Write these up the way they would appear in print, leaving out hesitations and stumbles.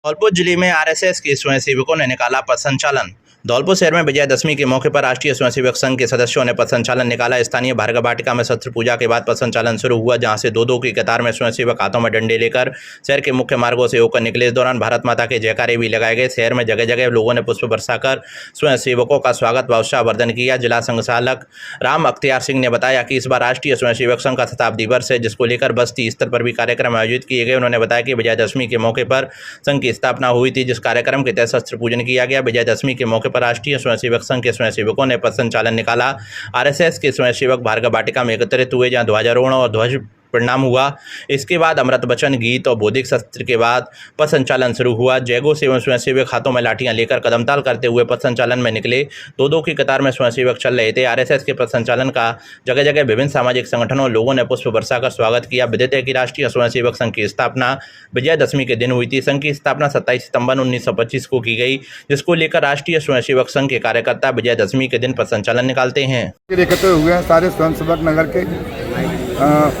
धौलपुर जिले में आरएसएस के स्वयंसेवकों ने निकाला पथ संचालन। धौलपुर शहर में विजयादशमी के मौके पर राष्ट्रीय स्वयंसेवक संघ के सदस्यों ने पथ संचालन निकाला। स्थानीय भार्गव वाटिका में शस्त्र पूजा के बाद पथ संचालन शुरू हुआ, जहां से दो दो की कतार में स्वयंसेवक हाथों में डंडे लेकर शहर के मुख्य मार्गों से होकर निकले। इस दौरान भारत माता के जयकारे भी लगाए गए। शहर में जगह जगह लोगों ने पुष्प बरसाकर स्वयंसेवकों का स्वागत व उत्साहवर्धन किया। जिला संचालक राम अख्तियार सिंह ने बताया कि इस बार राष्ट्रीय स्वयंसेवक संघ का शताब्दी वर्ष है, जिसको लेकर बस्ती स्तर पर भी कार्यक्रम आयोजित किए गए। उन्होंने बताया कि विजयादशमी के मौके पर संघ की स्थापना हुई थी, जिस कार्यक्रम के तहत शस्त्र पूजन किया गया। विजयादशमी के मौके पर राष्ट्रीय स्वयंसेवक संघ के स्वयंसेवकों ने पथ संचालन निकाला। आरएसएस के स्वयंसेवक भार्गव वाटिका में एकत्रित हुए, जहां ध्वजारोहण और ध्वज परिणाम हुआ। इसके बाद अमृत वचन, गीत और बौद्धिक शस्त्र के बाद पथ संचालन शुरू हुआ। जयगो से स्वयंसेवक हाथों में लाठियां लेकर कदमताल करते हुए पथ संचालन में निकले। दो दो की कतार में स्वयंसेवक चल रहे थे। आरएसएस के पथ संचालन का जगह जगह विभिन्न सामाजिक संगठनों और लोगों ने पुष्प बरसाकर स्वागत किया। विदित है कि राष्ट्रीय स्वयंसेवक संघ की स्थापना विजयादशमी के दिन हुई थी। संघ की स्थापना 27 सितंबर 1925 को की गई, जिसको लेकर राष्ट्रीय स्वयंसेवक संघ के कार्यकर्ता विजयादशमी के दिन पथ संचालन निकालते हैं। एकत्र हुए हैं सारे स्वयंसेवक नगर के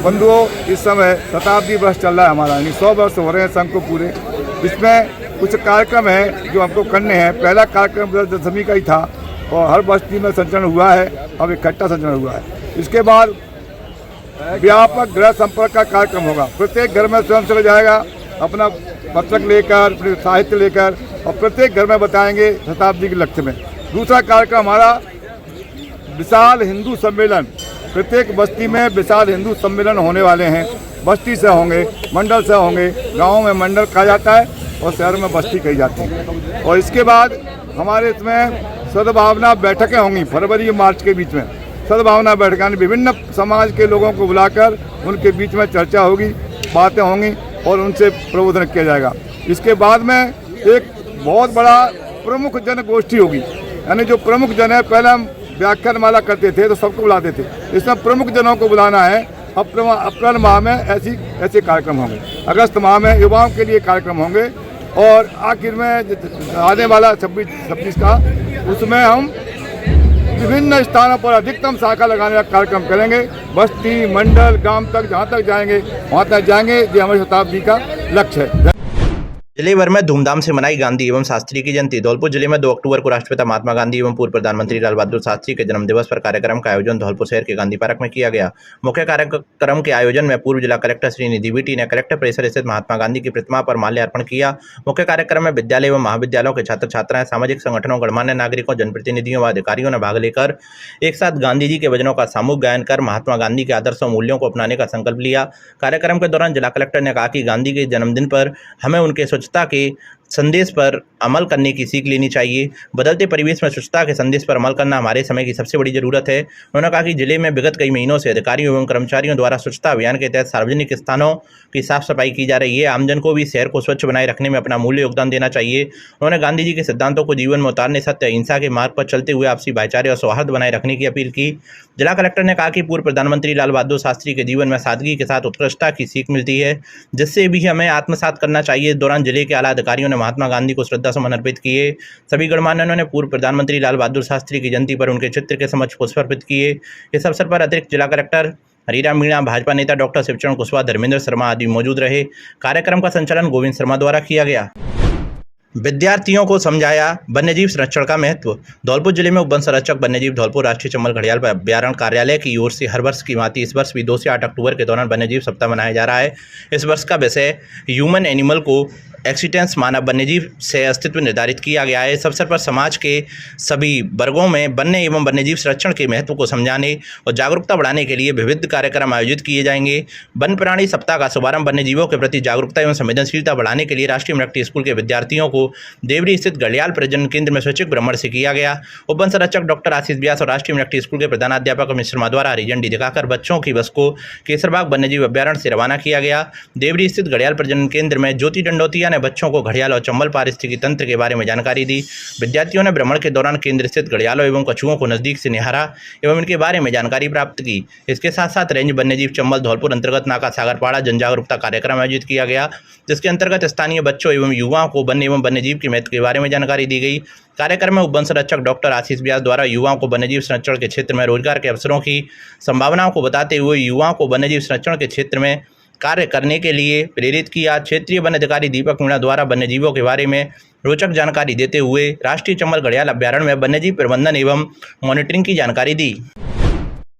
बंधुओं। इस समय शताब्दी वर्ष चल रहा है हमारा, यानी 100 वर्ष हो रहे हैं संघ को पूरे। इसमें कुछ कार्यक्रम है जो हमको करने हैं। पहला कार्यक्रम विजयादशमी का ही था और हर बस्ती में संचलन हुआ है, अब इकट्ठा संचलन हुआ है। इसके बाद व्यापक गृह संपर्क का कार्यक्रम होगा। प्रत्येक घर में स्वयंसेवक जाएगा अपना पत्रक लेकर, अपने साहित्य लेकर, और प्रत्येक घर में बताएंगे शताब्दी के लक्ष्य में। दूसरा कार्यक्रम हमारा विशाल हिंदू सम्मेलन। प्रत्येक बस्ती में विशाल हिंदू सम्मेलन होने वाले हैं। बस्ती से होंगे, मंडल से होंगे। गाँव में मंडल कहा जाता है और शहर में बस्ती कही जाती है। और इसके बाद हमारे इसमें सद्भावना बैठकें होंगी फरवरी मार्च के बीच में। सद्भावना बैठक यानी विभिन्न समाज के लोगों को बुलाकर उनके बीच में चर्चा होगी, बातें होंगी और उनसे प्रबोधन किया जाएगा। इसके बाद में एक बहुत बड़ा प्रमुख जन गोष्ठी होगी, यानी जो प्रमुख जन है, पहले हम व्याख्यान माला करते थे तो सबको बुलाते थे, इसमें प्रमुख जनों को बुलाना है। अप्रैल माह में ऐसे कार्यक्रम होंगे। अगस्त माह में युवाओं के लिए कार्यक्रम होंगे और आखिर में आने वाला 26 का उसमें हम विभिन्न स्थानों पर अधिकतम शाखा लगाने का कार्यक्रम करेंगे। बस्ती, मंडल, गांव तक जहां तक जाएंगे वहां तक जाएंगे। ये हमारी शताब्दी का लक्ष्य है। जिले भर में धूमधाम से मनाई गांधी एवं शास्त्री की जयंती। धौलपुर जिले में 2 अक्टूबर को राष्ट्रपिता महात्मा गांधी एवं पूर्व प्रधानमंत्री लाल बहादुर शास्त्री के जन्म दिवस पर कार्यक्रम का आयोजन धौलपुर शहर के गांधी पार्क में किया गया। मुख्य कार्यक्रम के आयोजन में पूर्व जिला कलेक्टर श्री निधि बीटी ने कलेक्टर परिसर स्थित महात्मा गांधी की प्रतिमा पर माल्यार्पण किया। मुख्य कार्यक्रम में विद्यालय एवं महाविद्यालयों के छात्र छात्राएं, सामाजिक संगठनों, गणमान्य नागरिकों, जनप्रतिनिधियों व अधिकारियों ने भाग लेकर एक साथ गांधी जी के वचनों का सामूहिक गायन कर महात्मा गांधी के आदर्श और मूल्यों को अपनाने का संकल्प लिया। कार्यक्रम के दौरान जिला कलेक्टर ने कहा कि गांधी के जन्मदिन पर हमें उनके स्वच्छता के संदेश पर अमल करने की सीख लेनी चाहिए। बदलते परिवेश में स्वच्छता के संदेश पर अमल करना हमारे समय की सबसे बड़ी जरूरत है। उन्होंने कहा कि जिले में विगत कई महीनों से अधिकारियों एवं कर्मचारियों द्वारा स्वच्छता अभियान के तहत सार्वजनिक स्थानों की साफ सफाई की जा रही है। आमजन को भी शहर को स्वच्छ बनाए रखने में अपना मूल्य योगदान देना चाहिए। उन्होंने गांधी जी के सिद्धांतों को जीवन में उतारने, सत्य अहिंसा के मार्ग पर चलते हुए आपसी भाईचारे और सौहार्द बनाए रखने की अपील की। जिला कलेक्टर ने कहा कि पूर्व प्रधानमंत्री लाल बहादुर शास्त्री के जीवन में सादगी के साथ उत्कृष्टता की सीख मिलती है, जिससे भी हमें आत्मसात करना चाहिए। इस दौरान जिले के आला अधिकारियों ने महात्मा गांधी को श्रद्धासुमन अर्पित किए। सभी गणमान्यों ने पूर्व प्रधानमंत्री लाल बहादुर शास्त्री की जयंती पर उनके चित्र के समक्ष पुष्प अर्पित किए। इस अवसर पर अतिरिक्त जिला कलेक्टर हरीराम मीणा, भाजपा नेता डॉक्टर शिवचरण कुशवाहा, धर्मेंद्र शर्मा आदि मौजूद रहे। कार्यक्रम का संचालन गोविंद शर्मा द्वारा किया गया। विद्यार्थियों को समझाया वन्यजीव संरक्षण का महत्व। धौलपुर जिले में उपवन संरक्षक वन्यजीव धौलपुर राष्ट्रीय चंबल घड़ियाल अभ्यारण्य कार्यालय की ओर से हर वर्ष की भांति इस वर्ष भी 2 से 8 अक्टूबर के दौरान वन्यजीव सप्ताह मनाया जा रहा है। इस वर्ष का विषय ह्यूमन एनिमल को एक्सिस्टेंस, मानव वन्यजीव से अस्तित्व निर्धारित किया गया है। इस अवसर पर समाज के सभी वर्गों में वन्य एवं वन्यजीव संरक्षण के महत्व को समझाने और जागरूकता बढ़ाने के लिए विविध कार्यक्रम आयोजित किए जाएंगे। वन प्राणी सप्ताह का शुभारंभ वन्यजीवों के प्रति जागरूकता एवं संवेदनशीलता बढ़ाने के लिए राष्ट्रीय मिलिट्री स्कूल के विद्यार्थियों को देवरी स्थित घड़ियाल प्रजनन केंद्र में स्वैच्छिक भ्रमण से किया गया। उपवन संरक्षक डॉक्टर आशीष व्यास और राष्ट्रीय मिलिट्री स्कूल के प्रधानाध्यापक अमित शर्मा द्वारा हरी झंडी दिखाकर बच्चों की बस को केसरबाग वन्यजीव अभ्यारण्य से रवाना किया गया। देवरी स्थित घड़ियाल प्रजनन केंद्र में ज्योति डंडोतिया ने बच्चों को घड़ियाल और चंबल पारिस्थितिकी तंत्र के बारे में जानकारी दी। विद्यार्थियों ने भ्रमण के दौरान केंद्र स्थित घड़ियालों एवं कछुओं को नजदीक से निहारा एवं इनके बारे में जानकारी प्राप्त की। इसके साथ साथ रेंज वन्यजीव चंबल धौलपुर अंतर्गत नाका सागरपाड़ा जन जागरूकता कार्यक्रम आयोजित किया गया, जिसके अंतर्गत स्थानीय बच्चों एवं युवाओं को वन्य एवं वन्यजीव के महत्व के बारे में जानकारी दी गई। कार्यक्रम में उपवन संरक्षक डॉक्टर आशीष व्यास द्वारा युवाओं को वन्यजीव संरक्षण के क्षेत्र में रोजगार के अवसरों की संभावनाओं को बताते हुए युवाओं को वन्यजीव संरक्षण के क्षेत्र में कार्य करने के लिए प्रेरित किया। क्षेत्रीय वन अधिकारी दीपक मीणा द्वारा वन्यजीवों के बारे में रोचक जानकारी देते हुए राष्ट्रीय चंबल घड़ियाल अभ्यारण्य में वन्यजीव प्रबंधन एवं मॉनिटरिंग की जानकारी दी।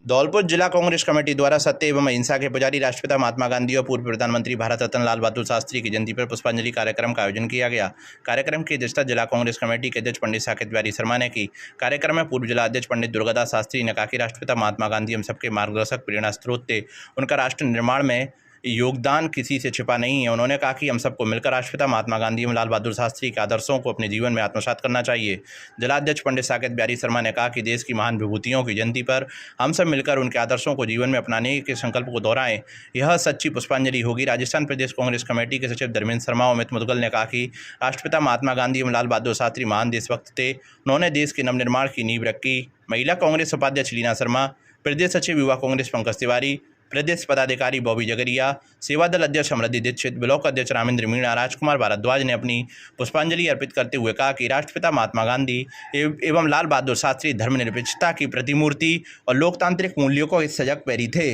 धौलपुर जिला कांग्रेस कमेटी द्वारा सत्य एवं अहिंसा के पुजारी राष्ट्रपिता महात्मा गांधी और पूर्व प्रधानमंत्री भारत रत्न लाल बहादुर शास्त्री की जयंती पर पुष्पांजलि कार्यक्रम का आयोजन किया गया। कार्यक्रम की अध्यक्षता जिला कांग्रेस कमेटी के अध्यक्ष पंडित साकेत बिहारी शर्मा ने की। कार्यक्रम में पूर्व जिला अध्यक्ष पंडित दुर्गादास शास्त्री ने कहा कि राष्ट्रपिता महात्मा गांधी हम सबके मार्गदर्शक प्रेरणा स्रोत थे। उनका राष्ट्र निर्माण में योगदान किसी से छिपा नहीं है। उन्होंने कहा कि हम सबको मिलकर राष्ट्रपिता महात्मा गांधी एवं लाल बहादुर शास्त्री के आदर्शों को अपने जीवन में आत्मसात करना चाहिए। जिला अध्यक्ष पंडित साकेत बिहारी शर्मा ने कहा कि देश की महान विभूतियों की जयंती पर हम सब मिलकर उनके आदर्शों को जीवन में अपनाने के संकल्प को दोहराएं। यह सच्ची पुष्पांजलि होगी। राजस्थान प्रदेश कांग्रेस कमेटी के सचिव धर्मेंद्र शर्मा और अमित मुदगल ने कहा कि राष्ट्रपिता महात्मा गांधी एवं लाल बहादुर शास्त्री महान देशभक्त थे। उन्होंने देश के नवनिर्माण की नींव रखी। महिला कांग्रेस उपाध्यक्ष लीना शर्मा, प्रदेश सचिव युवा कांग्रेस पंकज तिवारी, प्रदेश पदाधिकारी बॉबी जगरिया, सेवा दल अध्यक्ष समृद्धि दीक्षित, ब्लॉक अध्यक्ष रामेंद्र मीणा, राजकुमार भारद्वाज ने अपनी पुष्पांजलि अर्पित करते हुए कहा कि राष्ट्रपिता महात्मा गांधी एवं लाल बहादुर शास्त्री धर्मनिरपेक्षता की प्रतिमूर्ति और लोकतांत्रिक मूल्यों को सजग पैरी थे।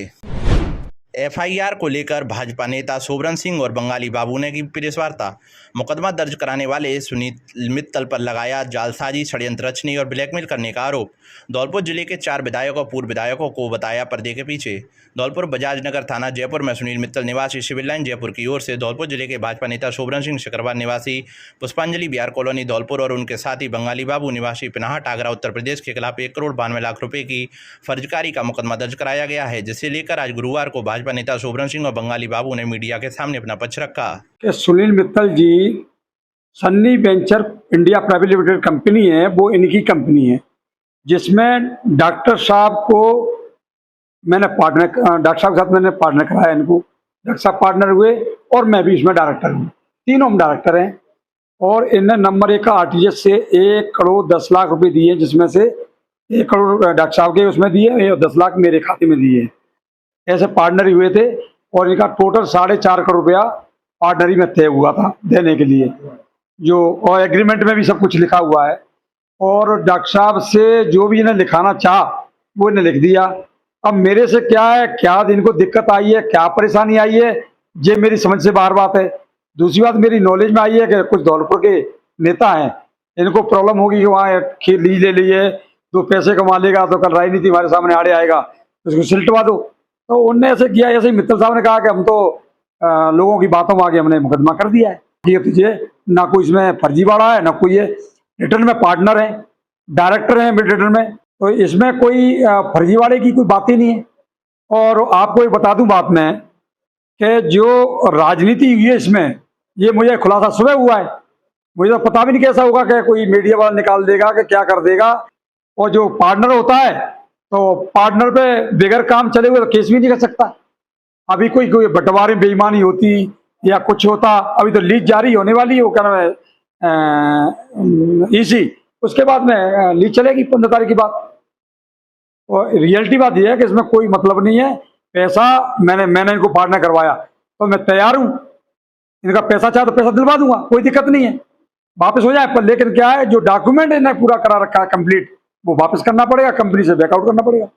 एफआईआर को लेकर भाजपा नेता सोबरन सिंह और बंगाली बाबू ने की प्रेस वार्ता। मुकदमा दर्ज कराने वाले सुनीत मित्तल पर लगाया जालसाजी, षड्यंत्र रचने और ब्लैकमेल करने का आरोप। धौलपुर जिले के 4 विधायक और पूर्व विधायकों को बताया पर्दे के पीछे। धौलपुर बजाज नगर थाना जयपुर में सुनील मित्तल निवासी सिविल लाइन जयपुर की ओर से धौलपुर जिले के भाजपा नेता सोबरन सिंह शुक्रवार निवासी पुष्पांजलि बिहार कॉलोनी धौलपुर और उनके साथी बंगाली बाबू निवासी पिनाहट आगरा उत्तर प्रदेश के खिलाफ 1 करोड़ 92 लाख रुपए की फर्जकारी का मुकदमा दर्ज कराया गया है, जिसे लेकर आज गुरुवार को भाजपा नेता सोबरन सिंह और बंगाली बाबू ने मीडिया के सामने अपना पक्ष रखा। कि Sunil Mittal ji Sunny Venture India Private Limited company है, वो इनकी कंपनी है, जिसमें डॉक्टर साहब को मैंने डॉक्टर साहब के साथ मैंने पार्टनर कराया इनको। डॉक्टर साहब पार्टनर हुए और मैं भी इसमें डायरेक्टर हूँ। तीनों हम डायरेक्टर हैं। और इन्हें नंबर 1 का आरटीजीएस से 1 करोड़ 10 लाख रुपए दिए, जिसमें से 1 करोड़ डॉक्टर साहब के उसमें दिए और 10 लाख मेरे खाते में दिए। ऐसे पार्टनर ही हुए थे और इनका टोटल 4.5 करोड़ रुपया पार्टनरी में तय हुआ था देने के लिए, जो और एग्रीमेंट में भी सब कुछ लिखा हुआ है। और डॉक्टर साहब से जो भी इन्हें लिखाना चाह वो इन्हें लिख दिया। अब मेरे से क्या है, क्या इनको दिक्कत आई है, क्या परेशानी आई है, ये मेरी समझ से बाहर बात है। दूसरी बात मेरी नॉलेज में आई है कि कुछ धौलपुर के नेता हैं, इनको प्रॉब्लम होगी कि वहाँ लीज ले लिए तो पैसे कमा लेगा तो कल राजनीति हमारे सामने आड़े आएगा, उसको सिलटवा दो। तो उनने ऐसे किया। ऐसे ही मित्तल साहब ने कहा कि हम तो लोगों की बातों में आगे हमने मुकदमा कर दिया है। ये तुझे ना कोई इसमें फर्जीवाड़ा है, ना कोई ये रिटर्न में पार्टनर है, डायरेक्टर है मिड रिटर्न में, तो इसमें कोई फर्जीवाड़े की कोई बात ही नहीं है। और आपको ये बता दूं बात में कि जो राजनीति हुई है इसमें, ये मुझे खुलासा सुबह हुआ है। मुझे तो पता भी नहीं कैसा होगा कि कोई मीडिया वाला निकाल देगा कि क्या कर देगा। और जो पार्टनर होता है तो पार्टनर पे बगैर काम चले हुए तो केस भी नहीं कर सकता। अभी कोई बंटवारे में बेईमानी होती या कुछ होता, अभी तो लीज जारी होने वाली है, वो क्या नाम है ईसी, उसके बाद में लीज चलेगी 15 तारीख की बात। और रियलिटी बात यह है कि इसमें कोई मतलब नहीं है। पैसा मैंने इनको पार्टनर करवाया तो मैं तैयार हूँ, इनका पैसा चाहे तो पैसा दिलवा दूंगा, कोई दिक्कत नहीं है, वापस हो जाए। पर लेकिन क्या है, जो डॉक्यूमेंट इन्हें पूरा करा रखा है कंप्लीट, वो वापस करना पड़ेगा, कंपनी से बैकआउट करना पड़ेगा।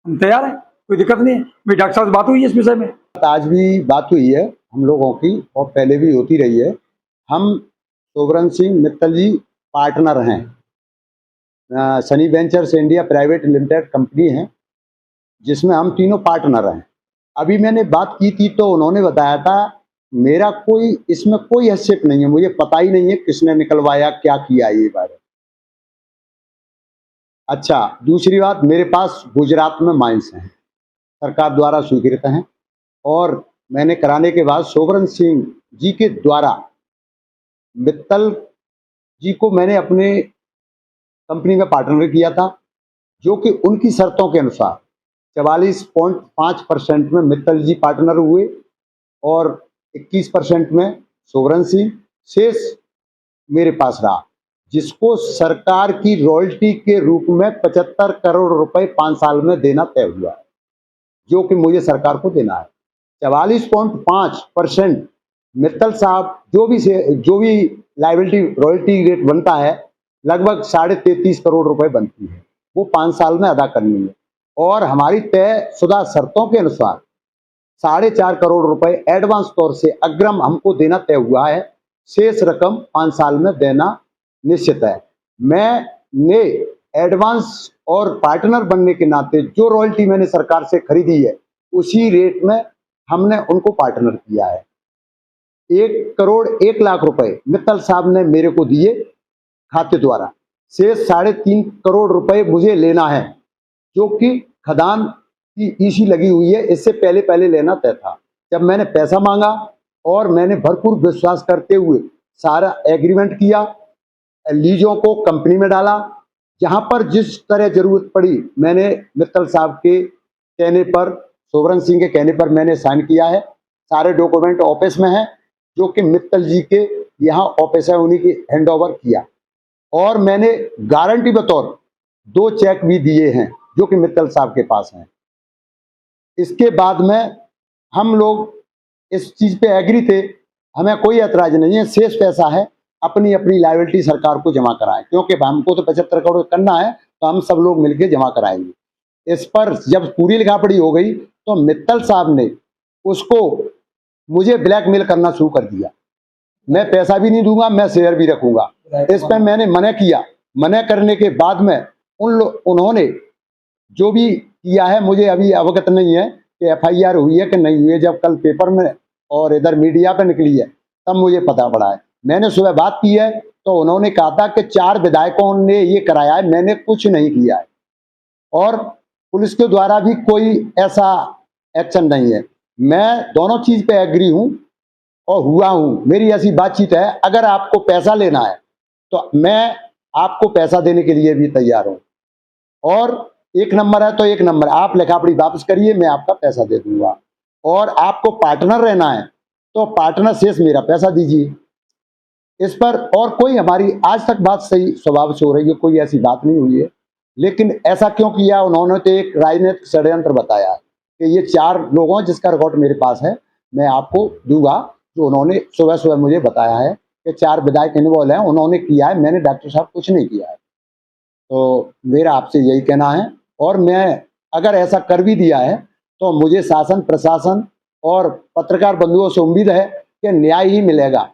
हम तैयार हैं, कोई दिक्कत नहीं है। मेरी डॉक्टर साहब से बात हुई है इस विषय में, आज भी बात हुई है हम लोगों की और पहले भी होती रही है। हम सोबरन सिंह मित्तल जी पार्टनर हैं, Sunny ventures India Private Limited company है जिसमें हम तीनों पार्टनर हैं। अभी मैंने बात की थी तो उन्होंने बताया था मेरा कोई इसमें कोई हस्तक्षेप नहीं है, मुझे पता ही नहीं है किसने निकलवाया, क्या किया ये बारे। अच्छा, दूसरी बात, मेरे पास गुजरात में माइंस हैं, सरकार द्वारा स्वीकृत हैं, और मैंने कराने के बाद सोबरन सिंह जी के द्वारा मित्तल जी को मैंने अपने कंपनी में पार्टनर किया था, जो कि उनकी शर्तों के अनुसार 44.5% में मित्तल जी पार्टनर हुए और 21% में सोबरन सिंह, शेष मेरे पास रहा, जिसको सरकार की रॉयल्टी के रूप में 75 करोड़ रुपए 5 साल में देना तय हुआ है, जो कि मुझे सरकार को देना है। 44.5% मित्तल साहब जो भी लायबिलिटी रॉयल्टी रेट बनता है, लगभग 33.5 करोड़ रुपए बनती है, वो 5 साल में अदा करनी है। और हमारी तय शुदा शर्तों के अनुसार 4.5 करोड़ रुपए एडवांस तौर से अग्रिम हमको देना तय हुआ है। शेष रकम 5 साल में देना निश्चित है। मैंने एडवांस और पार्टनर बनने के नाते जो रॉयल्टी मैंने सरकार से खरीदी है उसी रेट में हमने उनको पार्टनर किया है। 1 करोड़ 1 लाख रुपए मित्तल साहब ने मेरे को दिए खाते द्वारा। शेष 3.5 करोड़ रुपए मुझे लेना है, जो कि खदान की ईसी लगी हुई है, इससे पहले लेना तय था। जब मैंने पैसा मांगा और मैंने भरपूर विश्वास करते हुए सारा एग्रीमेंट किया, लीजों को कंपनी में डाला, जहां पर जिस तरह जरूरत पड़ी मैंने मित्तल साहब के कहने पर, सोवरन सिंह के कहने पर मैंने साइन किया है। सारे डॉक्यूमेंट ऑफिस में है, जो कि मित्तल जी के यहाँ ऑफिस है, उन्हीं की हैंड ओवर किया। और मैंने गारंटी बतौर 2 चेक भी दिए हैं, जो कि मित्तल साहब के पास हैं। इसके बाद में हम लोग इस चीज पे एग्री थे, हमें कोई ऐतराज नहीं है। शेष पैसा है, अपनी अपनी लायबिलिटी सरकार को जमा कराएं, क्योंकि हमको तो 75 करोड़ करना है, तो हम सब लोग मिलकर जमा कराएंगे। इस पर जब पूरी लिखापड़ी हो गई तो मित्तल साहब ने उसको मुझे ब्लैकमेल करना शुरू कर दिया। मैं पैसा भी नहीं दूंगा, मैं शेयर भी रखूंगा। इस पर मैंने मना किया। मना करने के बाद में उन्होंने जो भी किया है, मुझे अभी अवगत नहीं है कि FIR हुई है कि नहीं हुई है। जब कल पेपर में और इधर मीडिया पे निकली है तब मुझे पता पड़ा है। मैंने सुबह बात की है तो उन्होंने कहा था कि 4 विधायकों ने ये कराया है, मैंने कुछ नहीं किया है और पुलिस के द्वारा भी कोई ऐसा एक्शन नहीं है। मैं दोनों चीज पे एग्री हूं और हुआ हूं। मेरी ऐसी बातचीत है, अगर आपको पैसा लेना है तो मैं आपको पैसा देने के लिए भी तैयार हूं, और 1 नंबर है तो 1 नंबर, आप लिखापड़ी वापस करिए, मैं आपका पैसा दे दूंगा। और आपको पार्टनर रहना है तो पार्टनर शेष मेरा पैसा दीजिए। इस पर और कोई हमारी आज तक बात सही स्वभाव से हो रही है, कोई ऐसी बात नहीं हुई है। लेकिन ऐसा क्यों किया, उन्होंने तो एक राजनीतिक षड्यंत्र बताया कि ये 4 लोगों जिसका रिकॉर्ड मेरे पास है, मैं आपको दूंगा। जो उन्होंने सुबह सुबह मुझे बताया है कि 4 विधायक इन्वॉल्व हैं, उन्होंने किया है, मैंने डॉक्टर साहब कुछ नहीं किया है। तो मेरा आपसे यही कहना है, और मैं अगर ऐसा कर भी दिया है तो मुझे शासन, प्रशासन और पत्रकार बंधुओं से उम्मीद है कि न्याय ही मिलेगा।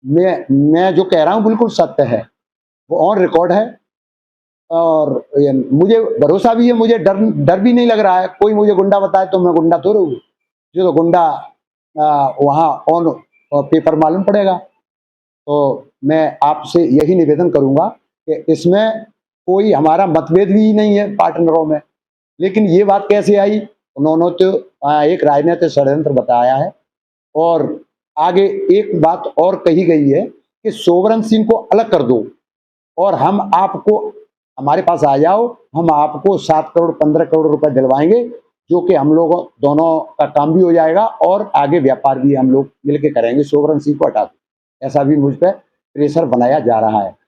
मैं जो कह रहा हूँ बिल्कुल सत्य है, वो ऑन रिकॉर्ड है, और मुझे भरोसा भी है, मुझे डर भी नहीं लग रहा है। कोई मुझे गुंडा बताए तो मैं गुंडा थोड़ा हूँ, जो तो गुंडा वहाँ ऑन पेपर मालूम पड़ेगा। तो मैं आपसे यही निवेदन करूंगा कि इसमें कोई हमारा मतभेद भी नहीं है पार्टनरों में। लेकिन ये बात कैसे आई, उन्होंने तो एक राजनीतिक षड्यंत्र बताया है। और आगे एक बात और कही गई है कि सोवरन सिंह को अलग कर दो और हम आपको, हमारे पास आ जाओ, हम आपको 7 करोड़ 15 करोड़ रुपए दिलवाएंगे, जो कि हम लोग दोनों का काम भी हो जाएगा और आगे व्यापार भी हम लोग मिलकर करेंगे। सोवरन सिंह को हटा दो, ऐसा भी मुझ पर प्रेशर बनाया जा रहा है।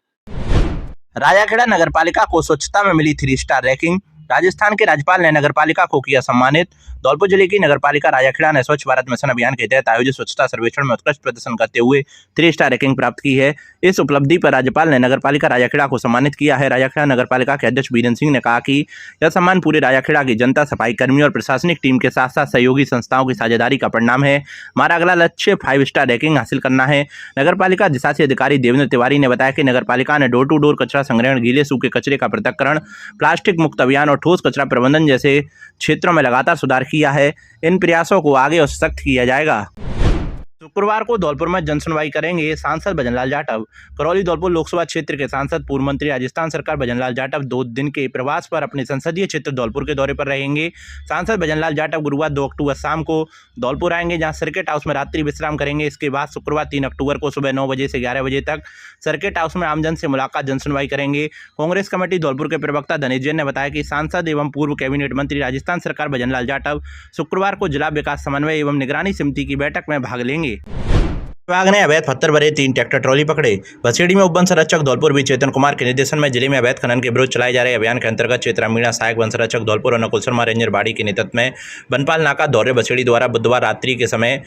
राजाखेड़ा नगरपालिका को स्वच्छता में मिली 3 स्टार रैंकिंग। राजस्थान के राज्यपाल ने नगरपालिका को किया सम्मानित। धौलपुर जिले की नगरपालिका राजाखेड़ा ने स्वच्छ भारत मिशन अभियान के तहत आयोजित स्वच्छता सर्वेक्षण में उत्कृष्ट प्रदर्शन करते हुए 3 स्टार रैंकिंग प्राप्त की है। इस उपलब्धि पर राज्यपाल ने नगरपालिका राजाखेड़ा को सम्मानित किया है। राजाखेड़ा नगरपालिका के अध्यक्ष बीरेंद्र सिंह ने कहा कि यह सम्मान पूरे राजाखेड़ा की जनता, सफाई कर्मियों और प्रशासनिक टीम के साथ साथ सहयोगी संस्थाओं की साझेदारी का परिणाम है। हमारा अगला लक्ष्य 5 स्टार रैंकिंग हासिल करना है। नगरपालिका अधिशासी अधिकारी देवेंद्र तिवारी ने बताया कि नगरपालिका ने डोर टू डोर कचरा संग्रहण, गीले सूखे कचरे का पृथक्करण, प्लास्टिक मुक्त अभियान और ठोस कचरा प्रबंधन जैसे क्षेत्रों में लगातार सुधार किया है। इन प्रयासों को आगे और सख्त किया जाएगा। शुक्रवार को धौलपुर में जनसुनवाई करेंगे सांसद भजनलाल जाटव। करौली धौलपुर लोकसभा क्षेत्र के सांसद, पूर्व मंत्री राजस्थान सरकार भजनलाल जाटव 2 दिन के प्रवास पर अपने संसदीय क्षेत्र धौलपुर के दौरे पर रहेंगे। सांसद भजनलाल जाटव गुरुवार 2 अक्टूबर शाम को धौलपुर आएंगे, जहां सर्किट हाउस में रात्रि विश्राम करेंगे। इसके बाद शुक्रवार 3 अक्टूबर को सुबह 9 बजे से 11 बजे तक सर्किट हाउस में आमजन से मुलाकात, जनसुनवाई करेंगे। कांग्रेस कमेटी धौलपुर के प्रवक्ता धनेश जैन ने बताया कि सांसद एवं पूर्व कैबिनेट मंत्री राजस्थान सरकार भजनलाल जाटव शुक्रवार को जिला विकास समन्वय एवं निगरानी समिति की बैठक में भाग लेंगे। विभाग ने अवैध पत्थर भरे 3 ट्रैक्टर ट्रॉली पकड़े। बसेड़ी में उप वन संरक्षक धौलपुर भी चेतन कुमार के निर्देशन में जिले में अवैध खनन के विरुद्ध चलाए जा रहे अभियान के अंतर्गत क्षेत्र मीणा सहायक वन संरक्षक धौलपुर और नकुल शर्मा रेंजर बाड़ी के नेतृत्व में बनपाल नाका दौरे बसेड़ी द्वारा बुधवार रात्रि के समय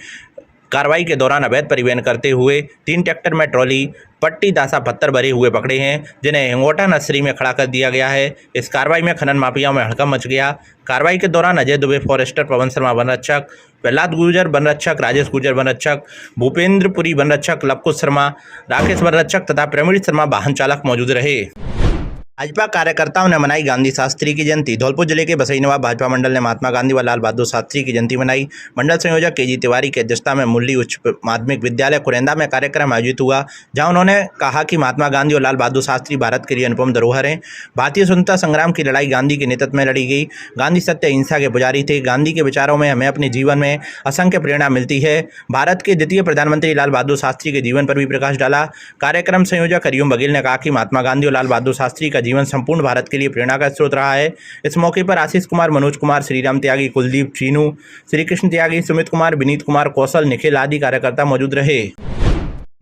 कार्रवाई के दौरान अवैध परिवहन करते हुए 3 ट्रैक्टर में ट्रॉली पट्टी दासा पत्थर भरे हुए पकड़े हैं, जिन्हें हिंगोटा नर्सरी में खड़ा कर दिया गया है। इस कार्रवाई में खनन माफियाओं में हड़कंप मच गया। कार्रवाई के दौरान अजय दुबे फॉरेस्टर, पवन शर्मा वन रक्षक, प्रहलाद गुर्जर वन रक्षक, राजेश गुर्जर वन रक्षक, भूपेंद्रपुरी वन रक्षक, लवकुश शर्मा, राकेश वन रक्षक तथा प्रवीण शर्मा वाहन चालक मौजूद रहे। भाजपा कार्यकर्ताओं ने मनाई गांधी शास्त्री की जयंती। धौलपुर जिले के बसई नवाब भाजपा मंडल ने महात्मा गांधी व लाल बहादुर शास्त्री की जयंती मनाई। मंडल संयोजक केजी तिवारी की अध्यक्षता में मुरली उच्च माध्यमिक विद्यालय कुरेंदा में कार्यक्रम आयोजित हुआ, जहां उन्होंने कहा कि महात्मा गांधी और लाल बहादुर शास्त्री भारत के लिए अनुपम धरोहर हैं। भारतीय स्वतंत्रता संग्राम की लड़ाई गांधी के नेतृत्व में लड़ी गई। गांधी सत्य अहिंसा के पुजारी थे। गांधी के विचारों में हमें अपने जीवन में असंख्य प्रेरणा मिलती है। भारत के द्वितीय प्रधानमंत्री लाल बहादुर शास्त्री के जीवन पर भी प्रकाश डाला। कार्यक्रम संयोजक हरिओम बघेल ने कहा कि महात्मा गांधी और लाल बहादुर शास्त्री का जीवन संपूर्ण भारत के लिए प्रेरणा का स्रोत रहा है। इस मौके पर आशीष कुमार, मनोज कुमार, श्रीराम त्यागी, कुलदीप, चीनू, श्री कृष्ण त्यागी, सुमित कुमार, विनीत कुमार, कौशल, निखिल आदि कार्यकर्ता मौजूद रहे।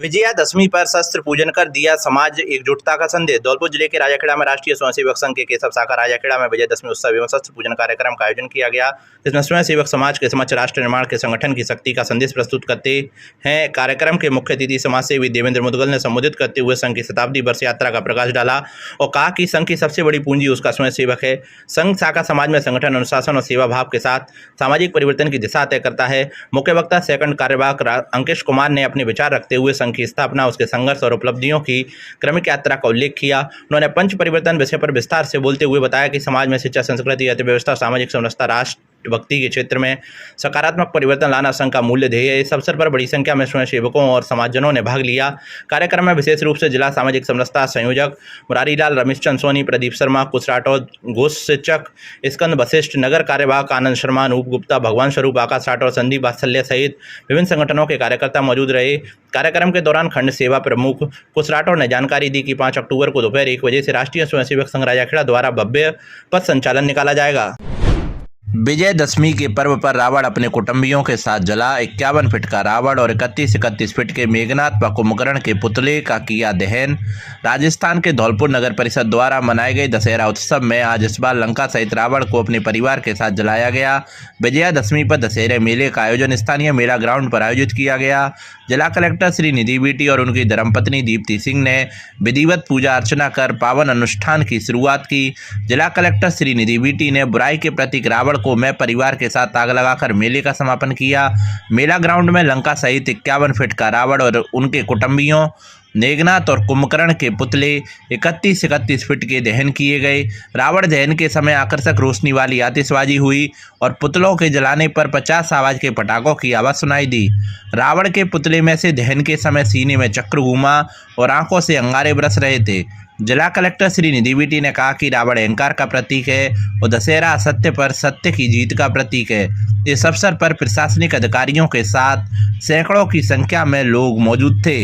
विजयादशमी पर शस्त्र पूजन कर दिया समाज एकजुटता का संदेश। धौलपुर जिले के राजाखेड़ा में राष्ट्रीय स्वयंसेवक संघ के केशव शाखा राजाखेड़ा में विजयादशमी उत्सव एवं शस्त्र पूजन कार्यक्रम का आयोजन किया गया, जिसमें स्वयंसेवक समाज के समक्ष राष्ट्र निर्माण के संगठन की शक्ति का संदेश प्रस्तुत करते हैं। कार्यक्रम के मुख्य अतिथि समाज सेवी देवेंद्र मुदगल ने संबोधित करते हुए संघ की शताब्दी वर्ष यात्रा का प्रकाश डाला और कहा कि संघ की सबसे बड़ी पूंजी उसका स्वयंसेवक है। संघ शाखा समाज में संगठन, अनुशासन और सेवा भाव के साथ सामाजिक परिवर्तन की दिशा तय करता है। मुख्य वक्ता सेकंड कार्यवाहक अंकिश कुमार ने अपने विचार रखते हुए संघ की स्थापना, उसके संघर्ष और उपलब्धियों की क्रमिक यात्रा का उल्लेख किया। उन्होंने पंच परिवर्तन विषय पर विस्तार से बोलते हुए बताया कि समाज में शिक्षा, संस्कृति, अर्थव्यवस्था, सामाजिक समरसता, राष्ट्र भक्ति के क्षेत्र में सकारात्मक परिवर्तन लाना संघ का मूल्य ध्येय है। इस अवसर पर बड़ी संख्या में स्वयंसेवकों और समाजजनों ने भाग लिया। कार्यक्रम में विशेष रूप से जिला सामाजिक समरसता संयोजक मुरारीलाल, रमेश चंद सोनी, प्रदीप शर्मा, कुश राठौर, घोष शिक्षक स्कंद वशिष्ठ, नगर कार्यवाहक आनंद शर्मा, अनूप गुप्ता, भगवान स्वरूप, आकाश राठौर, संदीप वात्सल्य सहित विभिन्न संगठनों के कार्यकर्ता मौजूद रहे। कार्यक्रम के दौरान खंड सेवा प्रमुख कुश राठौर ने जानकारी दी कि 5 अक्टूबर को दोपहर 1 बजे से राष्ट्रीय स्वयंसेवक संघ राजाखेड़ा द्वारा भव्य पथ संचालन निकाला जाएगा। विजयदशमी के पर्व पर रावण अपने कुटुंबियों के साथ जला। 51 फीट का रावण और 31 फीट के मेघनाथ व कुंभकर्ण के पुतले का किया दहन। राजस्थान के धौलपुर नगर परिषद द्वारा मनाए गए दशहरा उत्सव में आज इस बार लंका सहित रावण को अपने परिवार के साथ जलाया गया। विजयादशमी पर दशहरे मेले का आयोजन स्थानीय मेला ग्राउंड पर आयोजित किया गया। जिला कलेक्टर श्री निधि बीटी और उनकी धर्मपत्नी दीप्ति सिंह ने विधिवत पूजा अर्चना कर पावन अनुष्ठान की शुरुआत की। जिला कलेक्टर श्री निधि बीटी ने बुराई के प्रतीक रावण को मैं परिवार के साथ आग लगाकर मेले का समापन किया। मेला ग्राउंड में लंका सहित 51 फीट का रावण और उनके कुटुंबियों, मेघनाथ और कुंभकर्ण के पुतले 31 फीट के दहन किए गए। रावण दहन के समय आकर्षक रोशनी वाली आतिशबाजी हुई और पुतलों के जलाने पर 50 आवाज के पटाखों की आवाज़ सुनाई दी। रावण के पुतले में से दहन के समय सीने में चक्र घूमा और आंखों से अंगारे बरस रहे थे। जिला कलेक्टर श्री निधि बीटी ने कहा कि रावण अहंकार का प्रतीक है और दशहरा असत्य पर सत्य की जीत का प्रतीक है। इस अवसर पर प्रशासनिक अधिकारियों के साथ सैकड़ों की संख्या में लोग मौजूद थे।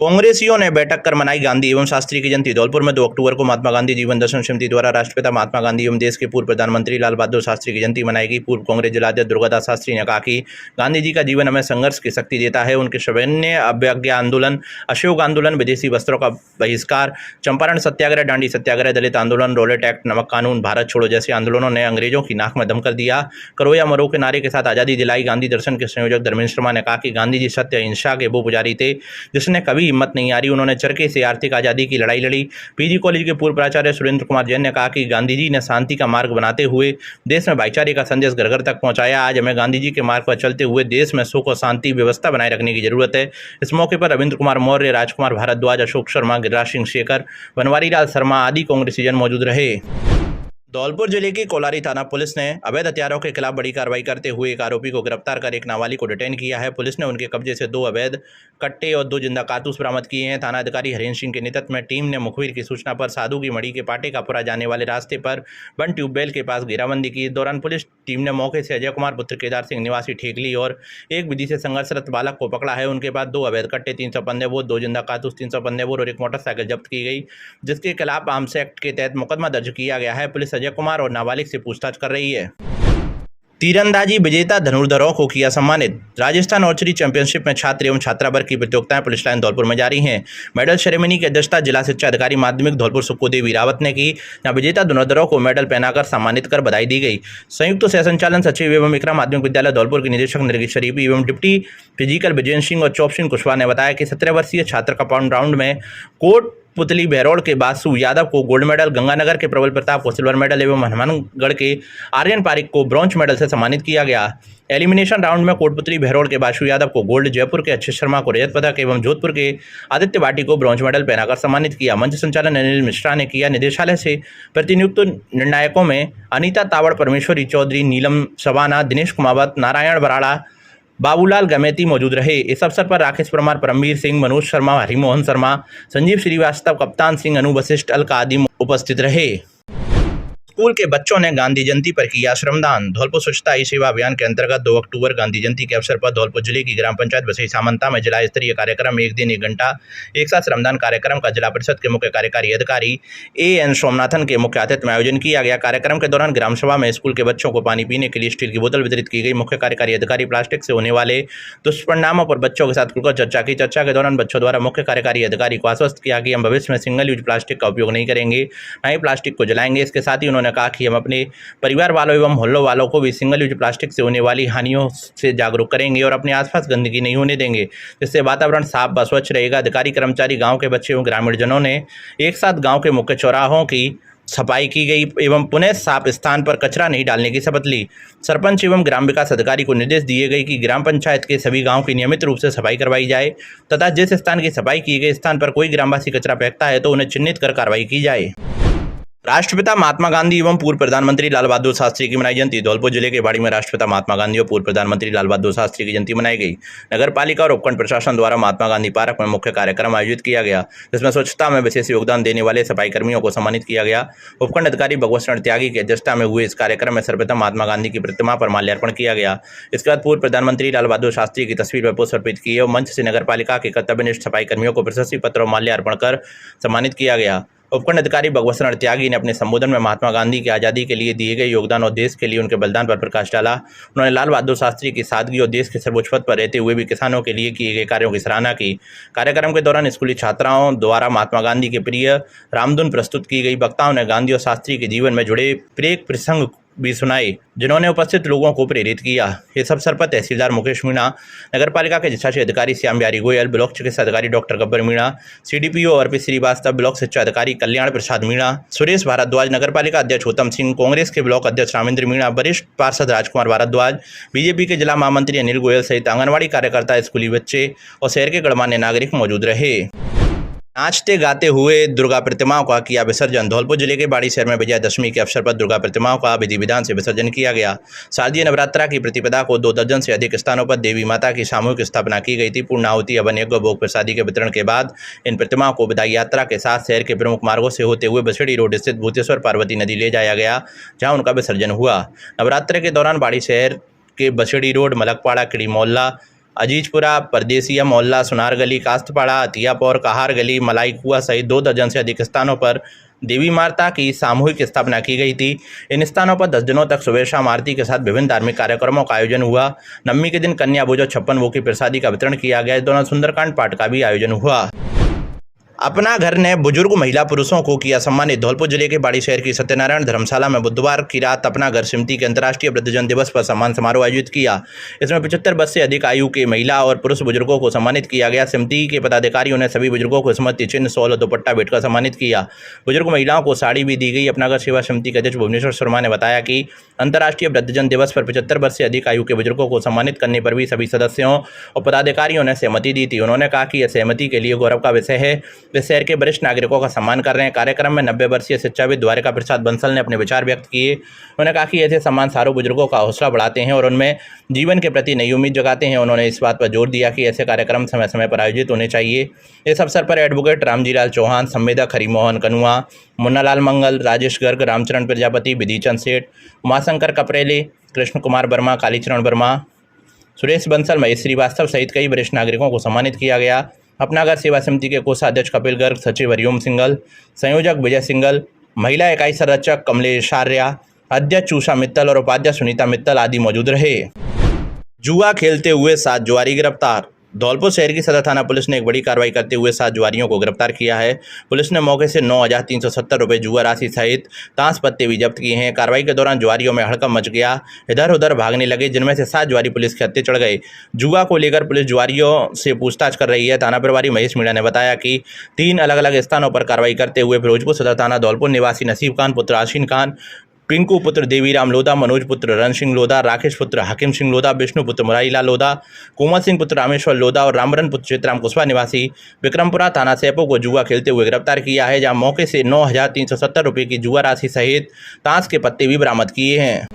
कांग्रेसियों ने बैठक कर मनाई गांधी एवं शास्त्री की जयंती। धौलपुर में 2 अक्टूबर को महात्मा गांधी जीवन दर्शन समिति द्वारा राष्ट्रपिता महात्मा गांधी एवं देश के पूर्व प्रधानमंत्री लाल बहादुर शास्त्री की जयंती मनाई गई। पूर्व कांग्रेस जिलाध्यक्ष दुर्गादास शास्त्री ने कहा कि गांधी जी का जीवन हमें संघर्ष की शक्ति देता है। उनके सैन्य अवज्ञा आंदोलन, अशोक आंदोलन, विदेशी वस्त्रों का बहिष्कार, चंपारण सत्याग्रह, डांडी सत्याग्रह, दलित आंदोलन, रोलेट एक्ट, नमक कानून, भारत छोड़ो जैसे आंदोलनों ने अंग्रेजों की नाक में दम कर दिया। करो या मरो के नारे के साथ आज़ादी दिलाई। गांधी दर्शन के संयोजक धर्मेंद्र शर्मा ने कहा कि गांधी जी सत्य अहिंसा के वो पुजारी थे जिसने कभी हिम्मत नहीं हारी। उन्होंने चरखे से आर्थिक आज़ादी की लड़ाई लड़ी। पीजी कॉलेज के पूर्व प्राचार्य सुरेंद्र कुमार जैन ने कहा कि गांधी जी ने शांति का मार्ग बनाते हुए देश में भाईचारे का संदेश घर घर तक पहुंचाया। आज हमें गांधी जी के मार्ग पर चलते हुए देश में सुख और शांति व्यवस्था बनाए रखने की जरूरत है। इस मौके पर रविंद्र कुमार मौर्य, राजकुमार भारद्वाज, अशोक शर्मा, गिरिराज सिंह शेखर, बनवारीलाल शर्मा आदि कांग्रेसीजन मौजूद रहे। धौलपुर जिले की कोलारी थाना पुलिस ने अवैध हथियारों के खिलाफ बड़ी कार्रवाई करते हुए एक आरोपी को गिरफ्तार कर एक नाबालिग को डिटेन किया है। पुलिस ने उनके कब्जे से 2 अवैध कट्टे और 2 जिंदा कारतूस बरामद किए हैं। थाना अधिकारी हरेंद्र सिंह के नेतृत्व में टीम ने मुखबिर की सूचना पर साधु की मड़ी के पाटेकापुरा जाने वाले रास्ते पर बन ट्यूबवेल के पास घेराबंदी की। इस दौरान पुलिस टीम ने मौके से अजय कुमार पुत्र केदार सिंह निवासी ठेकली और एक विधि से संघर्षरत बालक को पकड़ा है। उनके पास 2 अवैध कट्टे, 315 बोर, 2 जिंदा कारतूस, 315 बोर और एक मोटरसाइकिल जब्त की गई, जिसके खिलाफ आर्म्स एक्ट के तहत मुकदमा दर्ज किया गया है। पुलिस अजय कुमार और नाबालिग से पूछताछ कर रही है। तीरंदाजी विजेता धनुर्धरों को किया सम्मानित। राजस्थान आर्चरी चैंपियनशिप में छात्र एवं छात्रा वर्ग की प्रतियोगिताएं पुलिस लाइन धौलपुर में जारी हैं। मेडल सेरेमनी की अध्यक्षता जिला शिक्षा अधिकारी माध्यमिक धौलपुर सुखदेवी रावत ने की। जहां विजेता धनुर्धरों को मेडल पहनाकर सम्मानित कर बधाई दी गई। संयुक्त सह संचालन सचिव एवं इकरा माध्यमिक विद्यालय धौलपुर के निदेशक नरगिस शरीफ एवं डिप्टी फिजिकल विजय सिंह और चौप सिंह कुशवाहा ने बताया कि 17 वर्षीय छात्र का पाउंड राउंड में कोट पुतली बहरौड़ के बासु यादव को गोल्ड मेडल, गंगानगर के प्रबल प्रताप को सिल्वर मेडल एवं हनुमानगढ़ के आर्यन पारिक को ब्रॉन्ज मेडल से सम्मानित किया गया। एलिमिनेशन राउंड में कोटपुतली बहरौड़ के बासु यादव को गोल्ड, जयपुर के अच्छे शर्मा को रजत पदक एवं जोधपुर के आदित्य भाटी को ब्रॉन्ज मेडल पहनाकर सम्मानित किया। मंच संचालन अनिल मिश्रा ने किया। निदेशालय से प्रतिनियुक्त निर्णायकों में अनीता तावड़, परमेश्वरी चौधरी, नीलम सवाना, दिनेश कुमावत, नारायण बराड़ा, बाबूलाल गमेती मौजूद रहे। इस अवसर पर राकेश परमार, परमवीर सिंह, मनोज शर्मा, हरिमोहन शर्मा, संजीव श्रीवास्तव, कप्तान सिंह, अनु वशिष्ठ, अलका आदि उपस्थित रहे। स्कूल के बच्चों ने गांधी जयंती पर किया श्रमदान। धौलपुर स्वच्छता ही सेवा अभियान के अंतर्गत 2 अक्टूबर गांधी जयंती के अवसर पर धौलपुर जिले की ग्राम पंचायत बसई सामंता में जिला स्तरीय कार्यक्रम 1 दिन 1 घंटा एक साथ श्रमदान कार्यक्रम का जिला परिषद के मुख्य कार्यकारी अधिकारी AN सोमनाथन के मुख्य आतिथ्य में आयोजन किया गया। कार्यक्रम के दौरान ग्राम सभा में स्कूल के बच्चों को पानी पीने के लिए स्टील की बोतल वितरित की गई। मुख्य कार्यकारी अधिकारी प्लास्टिक से होने वाले दुष्परिणामों पर बच्चों के साथ खुलकर चर्चा की। चर्चा के दौरान बच्चों द्वारा मुख्य कार्यकारी अधिकारी को आश्वस्त किया कि हम भविष्य में सिंगल यूज प्लास्टिक का उपयोग नहीं करेंगे, न ही प्लास्टिक को जलाएंगे। इसके साथ ही उन्होंने कहा कि हम अपने परिवार वालों एवं मोहल्लों वालों को भी सिंगल यूज प्लास्टिक से होने वाली हानियों से जागरूक करेंगे और अपने आसपास गंदगी नहीं होने देंगे, जिससे वातावरण साफ व स्वच्छ रहेगा। अधिकारी, कर्मचारी, गांव के बच्चे एवं ग्रामीण जनों ने एक साथ गांव के मुख्य चौराहों की सफाई की गई एवं पुनः साफ स्थान पर कचरा नहीं डालने की शपथ ली। सरपंच एवं ग्राम विकास अधिकारी को निर्देश दिए गए कि ग्राम पंचायत के सभी गांव की नियमित रूप से सफाई करवाई जाए तथा जिस स्थान की सफाई की गई स्थान पर कोई ग्रामवासी कचरा फेंकता है तो उन्हें चिन्हित कर कार्रवाई की जाए। राष्ट्रपिता महात्मा गांधी एवं पूर्व प्रधानमंत्री लाल बहादुर शास्त्री की मनाई जयंती। धौलपुर जिले के बाड़ी में राष्ट्रपिता महात्मा गांधी और पूर्व प्रधानमंत्री लाल बहादुर शास्त्री की जयंती मनाई गई। नगर पालिका और उपखंड प्रशासन द्वारा महात्मा गांधी पार्क में मुख्य कार्यक्रम आयोजित किया गया, जिसमें स्वच्छता में विशेष योगदान देने वाले सफाई कर्मियों को सम्मानित किया गया। उपखंड अधिकारी भगवत शरण त्यागी की अध्यक्षता में हुए इस कार्यक्रम में सर्वप्रथम महात्मा गांधी की प्रतिमा पर माल्यार्पण किया गया। इसके बाद पूर्व प्रधानमंत्री लाल बहादुर शास्त्री की तस्वीर पर पुष्प अर्पित किए और मंच से नगर पालिका के कर्तव्यनिष्ठ सफाई कर्मियों को प्रशस्ति पत्र और माल्यार्पण कर सम्मानित किया गया। उपखंड अधिकारी भगवत शरण त्यागी ने अपने संबोधन में महात्मा गांधी की आज़ादी के लिए दिए गए योगदान और देश के लिए उनके बलिदान पर प्रकाश डाला। उन्होंने लाल बहादुर शास्त्री की सादगी और देश के सर्वोच्च पद पर रहते हुए भी किसानों के लिए किए गए कार्यों की सराहना की। कार्यक्रम के दौरान स्कूली छात्राओं द्वारा महात्मा गांधी के प्रिय रामधुन प्रस्तुत की गई। वक्ताओं ने गांधी और शास्त्री के जीवन में जुड़े प्रेरक प्रसंग भी सुनाए, जिन्होंने उपस्थित लोगों को प्रेरित किया। इस अवसर पर तहसीलदार मुकेश मीणा, नगर पालिका के जिला अधिकारी श्याम बिहारी गोयल, ब्लॉक चिकित्सा अधिकारी डॉक्टर गब्बर मीणा, CDPO अर्पित श्रीवास्तव, ब्लॉक शिक्षा अधिकारी कल्याण प्रसाद मीणा, सुरेश भारद्वाज, नगर पालिका अध्यक्ष उत्तम सिंह, कांग्रेस के ब्लॉक अध्यक्ष रामेंद्र मीणा, वरिष्ठ पार्षद राजकुमार भारद्वाज, BJP के जिला महामंत्री अनिल गोयल सहित आंगनबाड़ी कार्यकर्ता, स्कूली बच्चे और शहर के गणमान्य नागरिक मौजूद रहे। नाचते गाते हुए दुर्गा प्रतिमाओं का किया विसर्जन। धौलपुर जिले के बाड़ी शहर में विजयादशमी के अवसर पर दुर्गा प्रतिमाओं का विधि विधान से विसर्जन किया गया। शारदीय नवरात्रा की प्रतिपदा को 2 दर्जन से अधिक स्थानों पर देवी माता की सामूहिक स्थापना की गई थी। पूर्णाहुति, हवन यज्ञ, भोग प्रसादी के वितरण के बाद इन प्रतिमाओं को विदाई यात्रा के साथ शहर के प्रमुख मार्गों से होते हुए बछड़ी रोड स्थित भूतेश्वर पार्वती नदी ले जाया गया, जहाँ उनका विसर्जन हुआ। नवरात्रि के दौरान बाड़ी शहर के बछड़ी रोड, मलकपाड़ा, किड़ी मोहल्ला, अजीजपुरा, परदेसिया मोहल्ला, सुनार गली, कास्तपाड़ा, अतियापौर, कहार गली, मलाई कुआ सहित 2 दर्जन से अधिक स्थानों पर देवी माता की सामूहिक स्थापना की गई थी। इन स्थानों पर 10 दिनों तक सुबह शाम आरती के साथ विभिन्न धार्मिक कार्यक्रमों का आयोजन हुआ। नवमी के दिन कन्या भोज और 56 भोग की प्रसादी का वितरण किया गया। इस दौरान सुंदरकांड पाठ का भी आयोजन हुआ। अपना घर ने बुजुर्ग महिला पुरुषों को किया सम्मानित। धौलपुर जिले के बाड़ी शहर की सत्यनारायण धर्मशाला में बुधवार की रात अपना घर समिति के अंतर्राष्ट्रीय वृद्धजन दिवस पर सम्मान समारोह आयोजित किया। इसमें 75 वर्ष से अधिक आयु के महिला और पुरुष बुजुर्गों को सम्मानित किया गया। समिति के पदाधिकारियों ने सभी बुजुर्गों को स्मृति चिन्ह, शॉल और दुपट्टा भेंटकर सम्मानित किया। बुजुर्ग महिलाओं को साड़ी भी दी गई। अपना घर सेवा समिति के अध्यक्ष भुवनेश्वर शर्मा ने बताया कि अंतर्राष्ट्रीय वृद्धजन दिवस पर 75 वर्ष से अधिक आयु के बुजुर्गों को सम्मानित करने पर भी सभी सदस्यों और पदाधिकारियों ने सहमति दी थी। उन्होंने कहा कि यह सहमति के लिए गौरव का विषय है। वे शहर के वरिष्ठ नागरिकों का सम्मान कर रहे हैं। कार्यक्रम में 90 वर्षीय शिक्षाविद द्वारिका प्रसाद बंसल ने अपने विचार व्यक्त किए। उन्होंने कहा कि ऐसे सम्मान सारों बुजुर्गों का हौसला बढ़ाते हैं और उनमें जीवन के प्रति नई उम्मीद जगाते हैं। उन्होंने इस बात पर जोर दिया कि ऐसे कार्यक्रम समय समय पर आयोजित होने चाहिए। इस अवसर पर एडवोकेट रामजीलाल चौहान, संवेदक हरिमोहन कनुआ, मुन्नालाल मंगल, राजेश गर्ग, रामचरण प्रजापति, विधिचंद सेठ, उमाशंकर कपरेले, कृष्ण कुमार वर्मा, कालीचरण वर्मा, सुरेश बंसल, महेश श्रीवास्तव सहित कई वरिष्ठ नागरिकों को सम्मानित किया गया। अपना घर सेवा समिति के कोषाध्यक्ष कपिल गर्ग, सचिव हरिओम सिंगल, संयोजक विजय सिंगल, महिला इकाई संरक्षक कमलेश आर्या, अध्यक्ष उषा मित्तल और उपाध्यक्ष सुनीता मित्तल आदि मौजूद रहे। जुआ खेलते हुए 7 जुआरी गिरफ्तार। धौलपुर शहर की सदर थाना पुलिस ने एक बड़ी कार्रवाई करते हुए 7 जुआरियों को गिरफ्तार किया है। पुलिस ने मौके से 9,370 रुपये जुआ राशि सहित ताश पत्ते भी जब्त किए हैं। कार्रवाई के दौरान जुआरियों में हड़कंप मच गया, इधर उधर भागने लगे, जिनमें से 7 जुआरी पुलिस के हत्थे चढ़ गए। जुआ को लेकर पुलिस जुआरियों से पूछताछ कर रही है। थाना प्रभारी महेश मीणा ने बताया कि 3 अलग अलग स्थानों पर कार्रवाई करते हुए फिरोजपुर सदर थाना धौलपुर निवासी नसीब खान पुत्र आशीन खान, पिंकू पुत्र देवीराम लोधा, मनोज पुत्र रण सिंह लोधा, राकेश पुत्र हकीम सिंह लोधा, विष्णु पुत्र मुरारीलाल लोधा, कोमल सिंह पुत्र रामेश्वर लोधा और रामरन पुत्र चित्राम कुशवाहा निवासी विक्रमपुरा थाना सैपो को जुआ खेलते हुए गिरफ्तार किया है, जहां मौके से 9,370 रुपये की जुआ राशि सहित ताश के पत्ते भी बरामद किए हैं।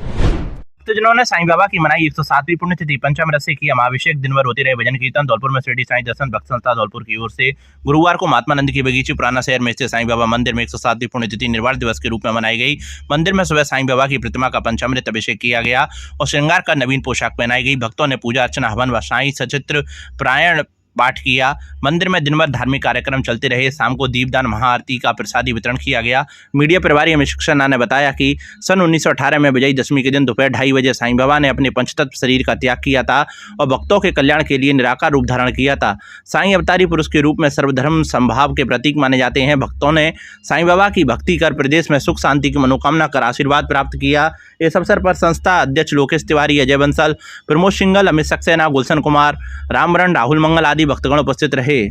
तो जिन्होंने साईं बाबा की मनाई 107वीं पुण्यतिथि पंचामृत से किया महाभिषेक, दिन भर होते रहे भजन कीर्तन। धौलपुर में शिरडी साईं दर्शन भक्त संस्था धौलपुर की ओर से गुरुवार को महात्मा नंद की बगीची पुराना शहर में स्थित साईं बाबा मंदिर में 107वीं पुण्यतिथि निर्वाण दिवस के रूप में मनाई गई। मंदिर में सुबह साईं बाबा की प्रतिमा का पंचामृत अभिषेक किया गया और श्रृंगार का नवीन पोशाक पहनाई गई। भक्तों ने पूजा अर्चना हवन व साईं सचित्र पारायण पाठ किया। मंदिर में दिन भर धार्मिक कार्यक्रम चलते रहे। शाम को दीपदान महाआरती का प्रसादी वितरण किया गया। मीडिया प्रभारी अमित सक्सेना ने बताया कि सन 1918 में विजयी दशमी के दिन दोपहर 2:30 बजे साईं बाबा ने अपने पंचतत्व शरीर का त्याग किया था और भक्तों के कल्याण के लिए निराकार रूप धारण किया था। साईं अवतारी पुरुष के रूप में सर्वधर्म समभाव के प्रतीक माने जाते हैं। भक्तों ने साईं बाबा की भक्ति कर प्रदेश में सुख शांति की मनोकामना कर आशीर्वाद प्राप्त किया। इस अवसर पर संस्था अध्यक्ष लोकेश तिवारी, अजय बंसल, प्रमोद सिंगल, अमित सक्सेना, गुलशन कुमार, रामरण, राहुल मंगल आदि भक्तगण उपस्थित रहे।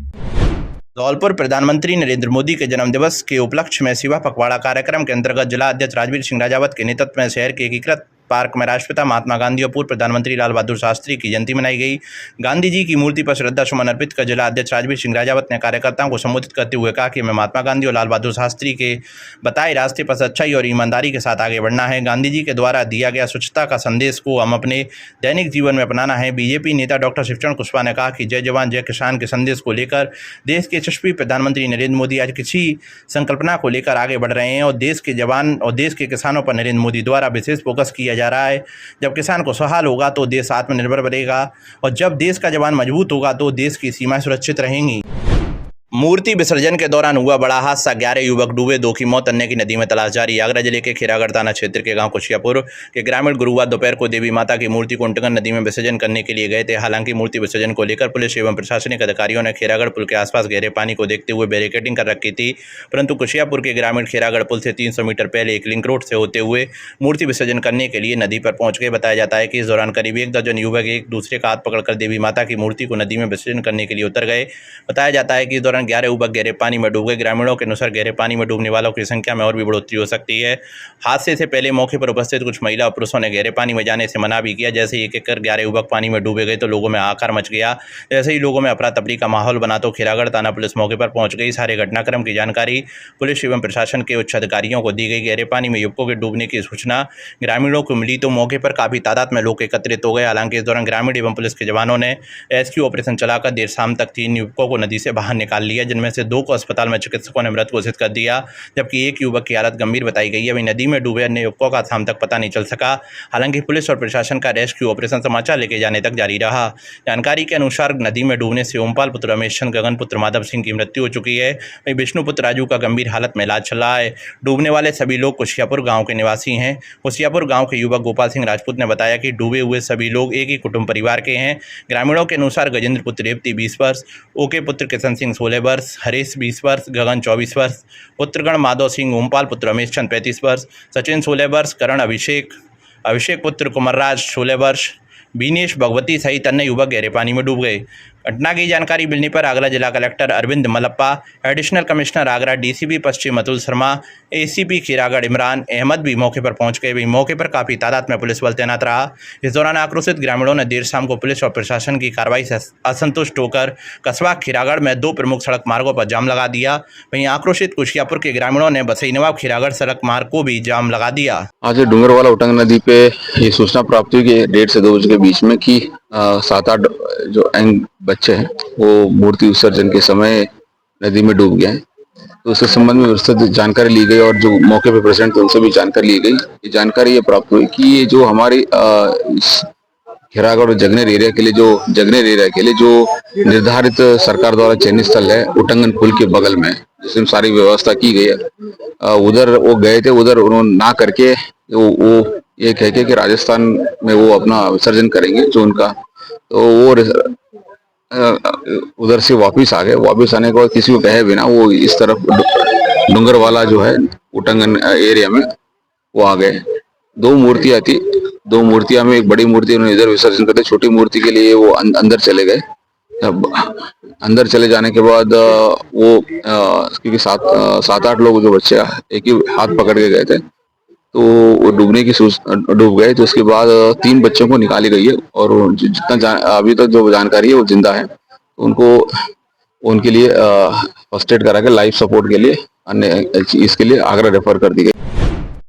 धौलपुर प्रधानमंत्री नरेंद्र मोदी के जन्मदिवस के उपलक्ष्य में शिवा पखवाड़ा कार्यक्रम के अंतर्गत जिला अध्यक्ष राजवीर सिंह राजावत के नेतृत्व में शहर के एकीकृत पार्क में राष्ट्रपिता महात्मा गांधी और पूर्व प्रधानमंत्री लाल बहादुर शास्त्री की जयंती मनाई गई। गांधी जी की मूर्ति पर श्रद्धा सुमन अर्पित कर जिला अध्यक्ष राजवीर सिंह राजावत ने कार्यकर्ताओं को संबोधित करते हुए कहा कि हमें महात्मा गांधी और लाल बहादुर शास्त्री के बताए रास्ते पर सच्चाई और ईमानदारी के साथ आगे बढ़ना है। गांधी जी के द्वारा दिया गया स्वच्छता का संदेश को हम अपने दैनिक जीवन में अपनाना है। बीजेपी नेता डॉक्टर शिवचरण कुशवाहा ने कहा कि जय जवान जय किसान के संदेश को लेकर देश के यशस्वी प्रधानमंत्री नरेंद्र मोदी आज किसी संकल्पना को लेकर आगे बढ़ रहे हैं और देश के जवान और देश के किसानों पर नरेंद्र मोदी द्वारा विशेष फोकस किया जा रहा है। जब किसान को खुशहाल होगा तो देश आत्मनिर्भर बनेगा और जब देश का जवान मजबूत होगा तो देश की सीमाएं सुरक्षित रहेंगी। मूर्ति विसर्जन के दौरान हुआ बड़ा हादसा, 11 युवक डूबे, 2 की मौत, अन्य की नदी में तलाश जारी। आगरा जिले के खीरागढ़ थाना क्षेत्र के गांव कुशियापुर के ग्रामीण गुरुवार दोपहर को देवी माता की मूर्ति को उंटगन नदी में विसर्जन करने के लिए गए थे। हालांकि मूर्ति विसर्जन को लेकर पुलिस एवं प्रशासनिक अधिकारियों ने खीरागढ़ पुल के आसपास गहरे पानी को देखते हुए बैरिकेडिंग कर रखी थी, परंतु कुशियापुर के ग्रामीण खीरागढ़ पुल से 300 मीटर पहले एक लिंक रोड से होते हुए मूर्ति विसर्जन करने के लिए नदी पर पहुंच गए। बताया जाता है कि इस दौरान करीब 1 दर्जन युवक एक दूसरे का हाथ पकड़कर देवी माता की मूर्ति को नदी में विसर्जन करने के लिए उतर गए। बताया जाता है कि इस दौरान 11 युवक गहरे पानी में डूब गए। ग्रामीणों के अनुसार गहरे पानी में डूबने वालों की संख्या में और भी बढ़ोतरी हो सकती है। हादसे से पहले मौके पर उपस्थित कुछ महिला और पुरुषों ने गहरे पानी में जाने से मना भी किया। जैसे ही एक एक कर 11 युवक पानी में डूबे गए तो लोगों में हाहाकार मच गया। जैसे ही लोगों में अफरा तफरी का माहौल बना तो खीरागढ़ थाना पुलिस मौके पर पहुंच गई। सारे घटनाक्रम की जानकारी पुलिस एवं प्रशासन के उच्च अधिकारियों को दी गई। गहरे पानी में युवकों के डूबने की सूचना ग्रामीणों को मिली तो मौके पर काफी तादाद में लोग एकत्रित हो गए। हालांकि इस दौरान ग्रामीण एवं पुलिस के जवानों ने रेस्क्यू ऑपरेशन चलाकर देर शाम तक 3 युवकों को नदी से बाहर निकाल लिया, जिनमें से 2 को अस्पताल में चिकित्सकों ने मृत घोषित कर दिया, जबकि एक युवक की हालत गंभीर बताई गई है। वहीं नदी में डूबे अन्य युवकों का शाम तक पता नहीं चल सका। हालांकि पुलिस और प्रशासन का रेस्क्यू ऑपरेशन समाचार लेके जाने तक जारी रहा। जानकारी के अनुसार नदी में डूबने से ओमपाल पुत्र रमेश चंद, गगन पुत्र माधव सिंह की मृत्यु हो चुकी है। वहीं विष्णु पुत्र राजू का गंभीर हालत में इलाज चल रहा है। डूबने वाले सभी लोग कुशियापुर गाँव के निवासी हैं। कुशियापुर गाँव के युवक गोपाल सिंह राजपूत ने बताया कि डूबे हुए सभी लोग एक ही कुटुंब परिवार के हैं। ग्रामीणों के अनुसार गजेंद्र पुत्र रेवती 20 वर्ष, ओके पुत्र किशन सिंह 16 वर्ष, हरीश 20 वर्ष, गगन 24 वर्ष, पुत्रगण माधव सिंह, ओमपाल पुत्र रमेश चंद 35 वर्ष, सचिन 16 वर्ष, करण अभिषेक पुत्र कुमारराज 16 वर्ष, बीनेश भगवती सहित अन्य युवक गहरे पानी में डूब गए। घटना की जानकारी मिलने पर आगरा जिला collector Arvind Malappa, additional commissioner Agra DCP पश्चिम अतुल शर्मा, एसीपी खीरागढ़ इमरान अहमद भी मौके पर पहुंच गए। वहीं मौके पर काफी तादाद में पुलिस बल तैनात रहा। इस दौरान आक्रोशित ग्रामीणों ने देर शाम को पुलिस और प्रशासन की कार्रवाई से असंतुष्ट होकर कस्बा खीरागढ़ में 2 प्रमुख सड़क मार्गों पर जाम लगा दिया। वहीं आक्रोशित कुशियापुर के ग्रामीणों ने बसई नवाब खीरागढ़ सड़क मार्ग को भी जाम लगा दिया। आज डूंगरवाला उटंग नदी पे ये सूचना प्राप्त हुई कि 1:30 से 2 बजे के बीच में कि 7-8 जो यंग बच्चे हैं वो मूर्ति विसर्जन के समय नदी में डूब गए हैं। तो उसके संबंध में विस्तृत जानकारी ली गई और जो मौके पे प्रेजेंट थे उनसे भी जानकारी ली गई। ये जानकारी ये प्राप्त हुई कि ये जो हमारी खीरागढ़ और जगनेर एरिया के लिए जो निर्धारित सरकार द्वारा चयनित स्थल है उटंगन पुल के बगल में, जिसमें सारी व्यवस्था की गई है। उधर वो गए थे, उधर उन्होंने ना करके वो ये कह के कि राजस्थान में वो अपना विसर्जन करेंगे जो उनका, तो वो उधर से वापिस आ गए। वापिस आने के बाद किसी को कहे बिना वो इस तरफ डूंगर वाला जो है उटंगन एरिया में वो आ गए। दो मूर्तियां थी, दो मूर्तियां में एक बड़ी मूर्ति उन्होंने इधर विसर्जन करते, छोटी मूर्ति के लिए वो अंदर चले गए। अब अंदर चले जाने के बाद वो क्योंकि सात आठ लोग जो बच्चे एक ही हाथ पकड़ के गए थे, तो वो डूब गए। तो उसके बाद 3 बच्चों को निकाली गई है, और अभी तक जो जानकारी है वो जिंदा है। उनको उनके लिए फर्स्ट एड करा के लाइफ सपोर्ट के लिए अन्य इसके लिए आगरा रेफर कर दी गई।